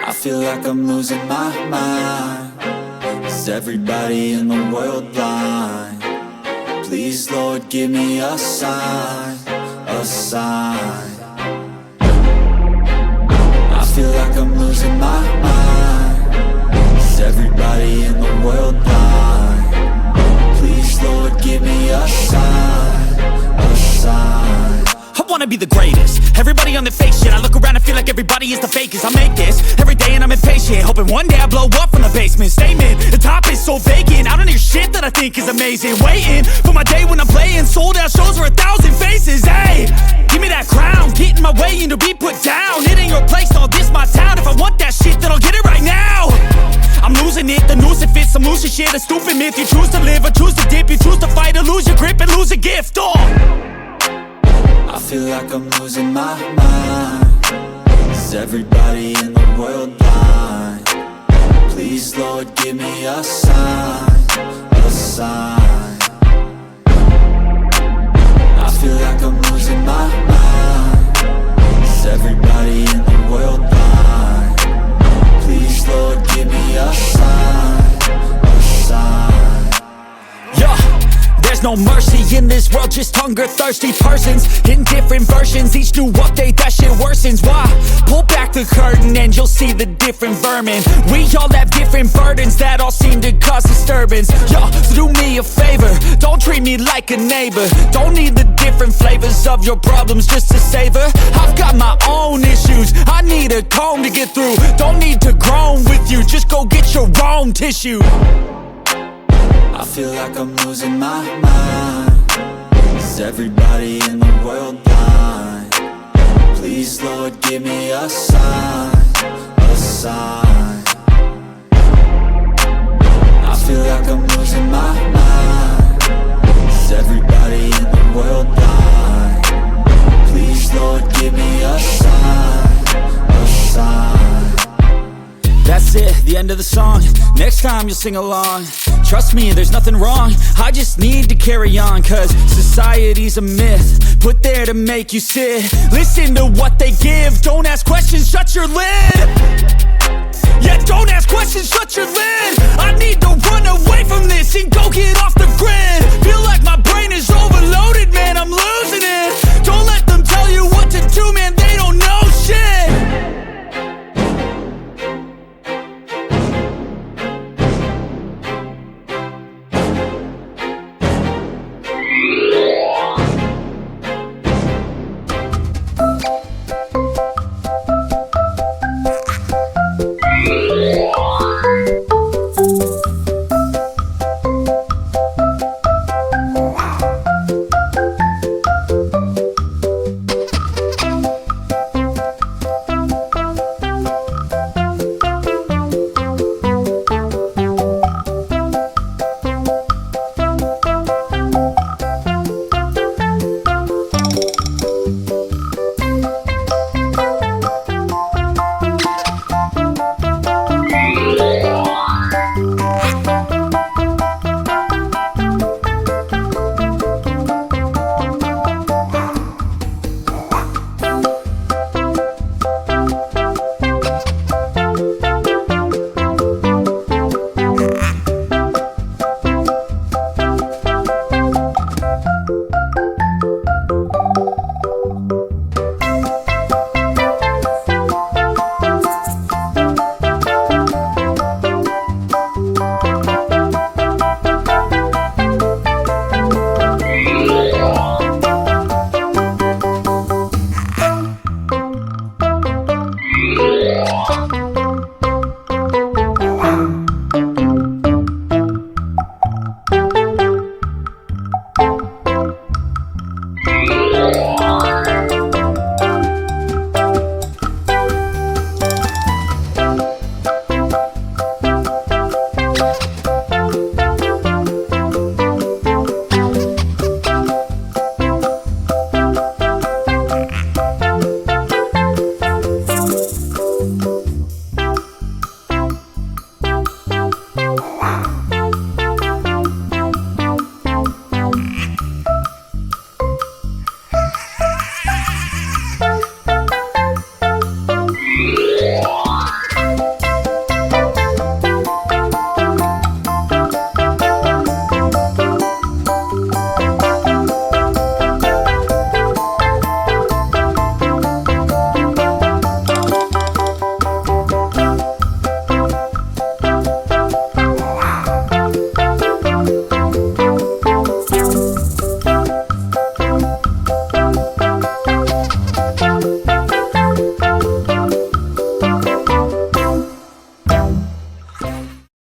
I feel like I'm losing my mind. Is everybody in the world blind? Please, Lord, give me a sign, a sign. I feel like I'm losing my mind. Is everybody in the world blind? Please, Lord, give me a sign, a sign. I wanna be the greatest. Everybody on the fake shit. I look around and feel like everybody is the fakest. I make this every day and I'm impatient, hoping one day I blow up from the basement. Statement, the top is so vacant. I don't hear shit that I think is amazing. Waiting for my day when I'm playing sold out shows for 1,000 faces. Hey, give me that crown, get in my way and to be put down. It ain't your place, no, this my town. If I want that shit, then I'll get it right now. I'm losing it, the noose it fits. I'm losing shit, a stupid myth. You choose to live or choose to dip. You choose to fight or lose your grip and lose a gift. I feel like I'm losing my mind. Is everybody in the world blind? Please, Lord, give me a sign, a sign. I feel like I'm losing my mind. Is everybody in the world blind? Please, Lord, give me a sign, a sign. Yeah. There's no mercy in this world, just hunger-thirsty persons in different versions. Each new update, that shit worsens. Why? Pull back the curtain and you'll see the different vermin. We all have different burdens that all seem to cause disturbance. Yo, do me a favor, don't treat me like a neighbor. Don't need the different flavors of your problems just to savor. I've got my own issues, I need a comb to get through. Don't need to groan with you, just go get your own tissue. I feel like I'm losing my mind. Is everybody in the world blind? Please, Lord, give me a sign, a sign. I feel like I'm losing my mind. Is everybody in the world blind? Please, Lord, give me a sign, a sign. That's it, the end of the song. Next time you'll sing along. Trust me, there's nothing wrong. I just need to carry on, cause society's a myth put there to make you sit. Listen to what they give. Don't ask questions, shut your lid. Yeah, don't ask questions, shut your lid. I need to run away from this and go get off the grid. Feel like my brain is overloaded, man, I'm losing it.